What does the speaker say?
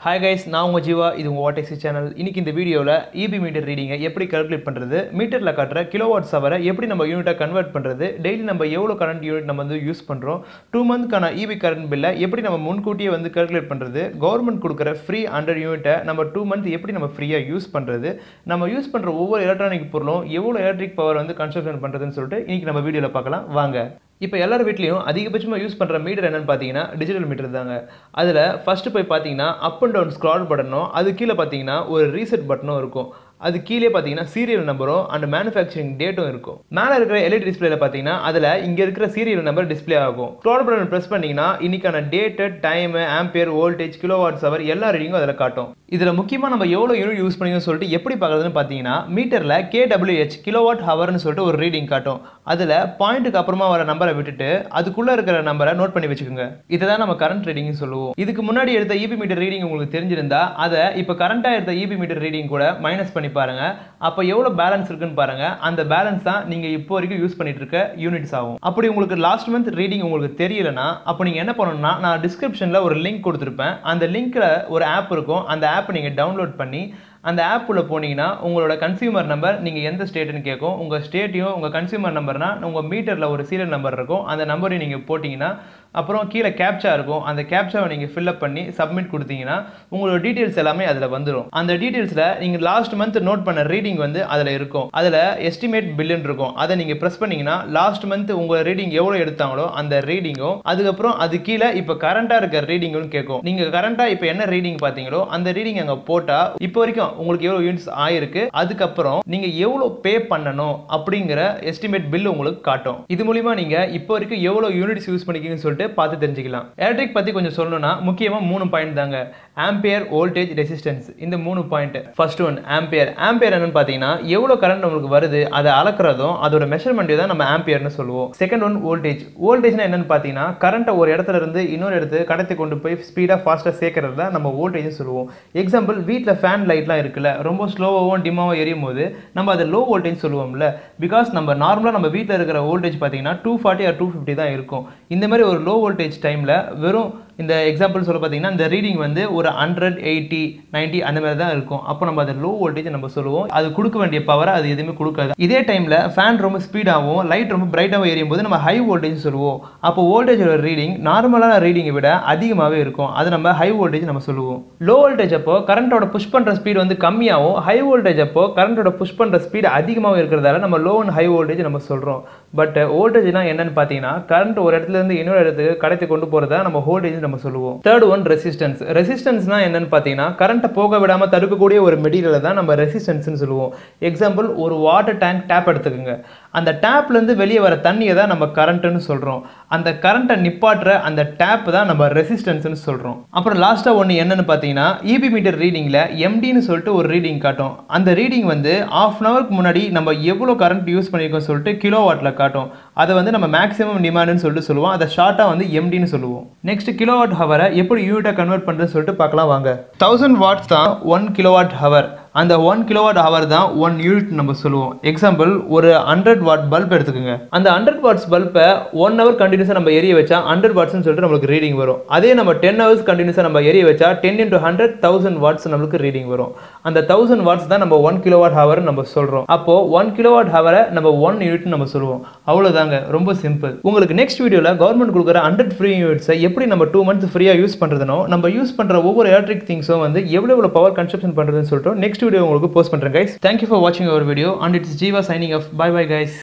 Hi guys, நான் உங்க ஜீவா. இது உங்க வாட்டெக்ஸி சேனல். இன்னைக்கு இந்த வீடியோல EB மீட்டர் ரீடிங்கை எப்படி கால்குலேட் பண்றது, மீட்டர்ல காட்டுற கிலோவாட்ஸ் ஹவரை எப்படி நம்ம யூனிட்டா கன்வெர்ட் பண்றது, டெய்லி நம்ம எவ்வளவு கரண்ட் யூனிட் நம்ம வந்து யூஸ் பண்றோம், 2 மந்த்க்கான EB கரண்ட் பில்லை எப்படி நம்ம முன்கூட்டியே வந்து கால்குலேட் பண்றது, கவர்மெண்ட் கொடுக்குற ஃப்ரீ 100 யூனிட்டை நம்ம 2 மந்த் எப்படி நம்ம ஃப்ரீயா யூஸ் பண்றது, நம்ம யூஸ் பண்ற ஒவ்வொரு எலக்ட்ரானிக் பொருளும் எவ்வளவு எலக்ட்ரிக் பவர் வந்து கன்சம்ப்ஷன் பண்றதுன்னு சொல்லிட்டு இன்னைக்கு நம்ம வீடியோல பார்க்கலாம் வாங்க. இப்போ எல்லார் வீட்லையும் அதிகபட்சமாக யூஸ் பண்ணுற மீட்டர் என்னன்னு பார்த்தீங்கன்னா டிஜிட்டல் மீட்டர் தாங்க. அதில் ஃபஸ்ட்டு போய் பார்த்தீங்கன்னா அப் அண்ட் டவுன் ஸ்க்ரால் பட்டனும் அது கீழே பார்த்தீங்கன்னா ஒரு ரீசெட் பட்டனும் இருக்கும். அது கீழே பார்த்தீங்கன்னா சீரியல் நம்பரும் அண்ட் மேனுஃபேக்சரிங் டேட்டும் இருக்கும். மேலே இருக்கிற எல்இடி டிஸ்பிளேல பார்த்தீங்கன்னா அதில் இங்கே இருக்கிற சீரியல் நம்பர் டிஸ்பிளே ஆகும். ஸ்க்ரால் பட்டன் ப்ரெஸ் பண்ணிங்கன்னா இன்னைக்கான date, time, ampere, voltage, kilowatts hour எல்லா ரீடிங்கும் அதில் காட்டும். இதில் முக்கியமாக நம்ம எவ்வளோ யூனிட் யூஸ் பண்ணிங்கன்னு சொல்லிட்டு எப்படி பார்க்குறதுன்னு பார்த்தீங்கன்னா மீட்டரில் KWH கிலோவாட் ஹவர்னு சொல்லிட்டு ஒரு ரீடிங் காட்டும். அதில் பாயிண்ட்டுக்கு அப்புறமா வர நம்பரை விட்டுட்டு அதுக்குள்ளே இருக்கிற நம்பரை நோட் பண்ணி வச்சுக்கோங்க. இதை தான் நம்ம கரண்ட் ரீடிங்னு சொல்லுவோம். இதுக்கு முன்னாடி எடுத்த EB மீட்டர் ரீடிங் உங்களுக்கு தெரிஞ்சிருந்தா அதை இப்போ கரண்டாக எடுத்த EB மீட்டர் ரீடிங் கூட மைனஸ் பண்ணி பாருங்க. அப்போ எவ்வளவு பேலன்ஸ் இருக்குன்னு பாருங்க. அந்த பேலன்ஸ் தான் நீங்க இப்போ வரைக்கும் யூஸ் பண்ணிட்டு இருக்க யூனிட்ஸ் ஆகும். அப்படி உங்களுக்கு லாஸ்ட் மந்த் ரீடிங் உங்களுக்கு தெரியலனா அப்போ நீங்க என்ன பண்ணணும்னா நான் டிஸ்கிரிப்ஷன்ல ஒரு லிங்க் கொடுத்திருப்பேன். அந்த லிங்க்ல ஒரு ஆப் இருக்கும். அந்த ஆப் நீங்க டவுன்லோட் பண்ணி அந்த ஆப் உள்ள போனீங்கன்னா உங்களோட கன்சியூமர் நம்பர் நீங்க எந்த ஸ்டேட்னு கேட்கும். உங்க ஸ்டேட்டையும் உங்க கன்சியூமர் நம்பர்னா உங்க மீட்டர்ல ஒரு சீரியல் நம்பர் இருக்கும். அந்த நம்பரையும் நீங்க போட்டீங்கன்னா அப்புறம் கீழே கேப்சா இருக்கும். அந்த கேப்சாவை நீங்க ஃபில் அப் பண்ணி சப்மிட் கொடுத்தீங்கன்னா உங்களோட டீடைல்ஸ் எல்லாமே அதுல வந்துடும். அந்த டீடைல்ஸ்ல நீங்க லாஸ்ட் மந்த் நோட் பண்ண ரீடிங் வந்து அதுல இருக்கும். அதுல எஸ்டிமேட் பில்லுன்னு இருக்கும். அதை நீங்க பிரஸ் பண்ணீங்கன்னா லாஸ்ட் மந்த் உங்க ரீடிங் எவ்வளவு எடுத்தாங்களோ அந்த ரீடிங்கும் அதுக்கப்புறம் அது கீழே இப்ப கரண்டா இருக்க ரீடிங்னு கேட்கும். நீங்க கரண்டா இப்ப என்ன ரீடிங் பாத்தீங்களோ அந்த ரீடிங் அங்க போட்டா இப்போ வரைக்கும் உங்களுக்கு எவ்வளவு யூனிட்ஸ் ஆயிருக்கு, அதுக்கப்புறம் நீங்க எவ்வளவு பே பண்ணணும் அப்படிங்கிற எஸ்டிமேட் பில் உங்களுக்கு காட்டும். இது மூலமா நீங்க இப்போ வரைக்கும் எவ்வளவு யூனிட்ஸ் யூஸ் பண்ணிக்கீங்கன்னு சொல்லிட்டு பார்த்து தெரிஞ்சுக்கலாம். எலக்ட்ரிக் பத்தி கொஞ்சம் சொல்லணும்னா முக்கியமா 3 பாயிண்ட் தாங்க. Ampere, voltage, resistance. இந்த 3 point. First one ampere. Ampere என்னன்னு பாத்தீங்கன்னா எவ்வளவு கரண்ட் உங்களுக்கு வருது அதை அளக்குறதும் அதோட மெஷர்மெண்ட் தான் நம்ம ஆம்பியர்னு சொல்லுவோம். Second one voltage. வோல்டேஜ்னா என்னன்னு பாத்தீங்கன்னா கரண்ட்டை ஒரு இடத்துல இருந்து இன்னொரு இடத்துக்கு கடத்தி கொண்டு போய் ஸ்பீடா ஃபாஸ்டா சேர்க்கறது தான் நம்ம வோல்டேஜ் சொல்லுவோம். எக்ஸாம்பிள் வீட்ல ஃபேன் லைட்லாம் இருக்குல்ல, ரொம்ப ஸ்லோவாகவும் டிம்மாகவும் எரியும் போது நம்ம அதை லோ வோல்டேஜ் சொல்லுவோம்ல. பிகாஸ் நம்ம நார்மலாக நம்ம வீட்டில் இருக்கிற வோல்டேஜ் பார்த்தீங்கன்னா 240 or 250 தான் இருக்கும். இந்த மாதிரி ஒரு லோ வோல்டேஜ் டைமில் வெறும் இந்த எக்ஸாம்பிள் சொல்ல பார்த்தீங்கன்னா இந்த ரீடிங் வந்து ஒரு 100, 80, 90 அந்த மாதிரி தான் இருக்கும். அப்போ நம்ம அதை லோ வோல்டேஜ் நம்ம சொல்லுவோம். அது கொடுக்க வேண்டிய பவரை அது எதுவுமே கொடுக்காது. இதே டைமில் ஃபேன் ரொம்ப ஸ்பீடாகவும் லைட் ரொம்ப பிரைட்டாகவும் எரியும் போது நம்ம ஹை வோல்டேஜ் சொல்லுவோம். அப்போ வோல்டேஜோட ரீடிங் நார்மலான ரீடிங்கை விட அதிகமாகவே இருக்கும். அது நம்ம ஹை வோல்டேஜ் நம்ம சொல்லுவோம். லோ வோல்டேஜ் அப்போ கரண்டோட புஷ் பண்ணுற ஸ்பீட் வந்து கம்மியாகவும், ஹை வோல்டேஜ் அப்போ கரண்டோட புஷ் பண்ணுற ஸ்பீட் அதிகமாகவும் இருக்கிறதால நம்ம லோ அண்ட் ஹை வோல்டேஜ் நம்ம சொல்கிறோம். பட் வோல்டேஜ்னா என்னன்னு பார்த்தீங்கன்னா கரண்ட் ஒரு இடத்துல இருந்து இன்னொரு இடத்துக்கு கடத்தி கொண்டு போகிறதா நம்ம வோல்டேஜ் நம்ம சொல்லுவோம். Third one resistance. ரெசிஸ்டன்ஸ்னா என்னன்னு பார்த்தீங்கன்னா கரண்ட்டை போக விடாமல் தடுக்கக்கூடிய ஒரு மெட்டீரியலை தான் நம்ம ரெசிஸ்டன்ஸ்னு சொல்லுவோம். எக்ஸாம்பிள் ஒரு வாட்டர் டேங்க் டேப் எடுத்துக்கோங்க. அந்த டேப்லேருந்து வெளியே வர தண்ணியை தான் நம்ம கரண்ட்னு சொல்கிறோம். அந்த கரண்ட்டை நிப்பாட்டுற அந்த டேப் தான் நம்ம ரெசிஸ்டன்ஸ்னு சொல்கிறோம். அப்புறம் லாஸ்ட்டாக ஒன்று என்னன்னு பார்த்தீங்கன்னா EB மீட்டர் ரீடிங்கில் MDன்னு சொல்லிட்டு ஒரு ரீடிங் காட்டும். அந்த ரீடிங் வந்து ½ an hourக்கு முன்னாடி நம்ம எவ்வளோ கரண்ட் யூஸ் பண்ணியிருக்கோம் சொல்லிட்டு கிலோவாட்டில் காட்டும். அதை வந்து நம்ம மேக்ஸிமம் டிமாண்டுன்னு சொல்லிட்டு சொல்லுவோம். அதை ஷார்ட்டாக வந்து MDன்னு சொல்லுவோம். நெக்ஸ்ட் கிலோவாட் ஹவரை எப்படி யூனிட்டாக கன்வெர்ட் பண்ணுறதுன்னு சொல்லிட்டு பார்க்கலாம் வாங்க. 1000 வாட்ஸ் தான் 1 கிலோவாட் ஹவர். அந்த 1 கிலோவாட் ஹவர் தான் 1 யூனிட் நம்ம சொல்லுவோம். எக்ஸாம்பிள் ஒரு 100 வாட் பல்ப் எடுத்துக்கோங்க. அந்த 100 வாட்ஸ் பல்பை 1 hour கண்டினியூஸாக நம்ம எரிய வச்சா 100 வாட்ஸ்னு சொல்லிட்டு நம்மளுக்கு ரீடிங் வரும். அதே நம்ம 10 hours கண்டினியூஸாக நம்ம எரிய வச்சா 10 × 100 1000 வாட்ஸ் நம்மளுக்கு ரீடிங் வரும். அந்த 1000 வாட்ஸ் தான் நம்ம 1 கிலோவாட் ஹவர் நம்ம சொல்கிறோம். அப்போ 1 கிலோவாட் ஹவரை நம்ம 1 யூனிட் நம்ம சொல்லுவோம். அவ்வளோதாங்க, ரொம்ப சிம்பிள். உங்களுக்கு நெக்ஸ்ட் வீடியோவில் கவர்மெண்ட் கொடுக்குற 100 ஃப்ரீ யூனிட்ஸை எப்படி நம்ம 2 months ஃப்ரீயாக யூஸ் பண்ணுறதுனோ, நம்ம யூஸ் பண்ணுற ஒவ்வொரு எலக்ட்ரிக் திங்ஸும் வந்து எவ்வளோ பவர் கன்சப்ஷன் பண்ணுறதுன்னு சொல்லிட்டு நெக்ஸ்ட் வீடியோ உங்களுக்கு போஸ்ட் பண்றேன் guys. Thank you for watching our video and it's Jiva signing off. Bye bye guys.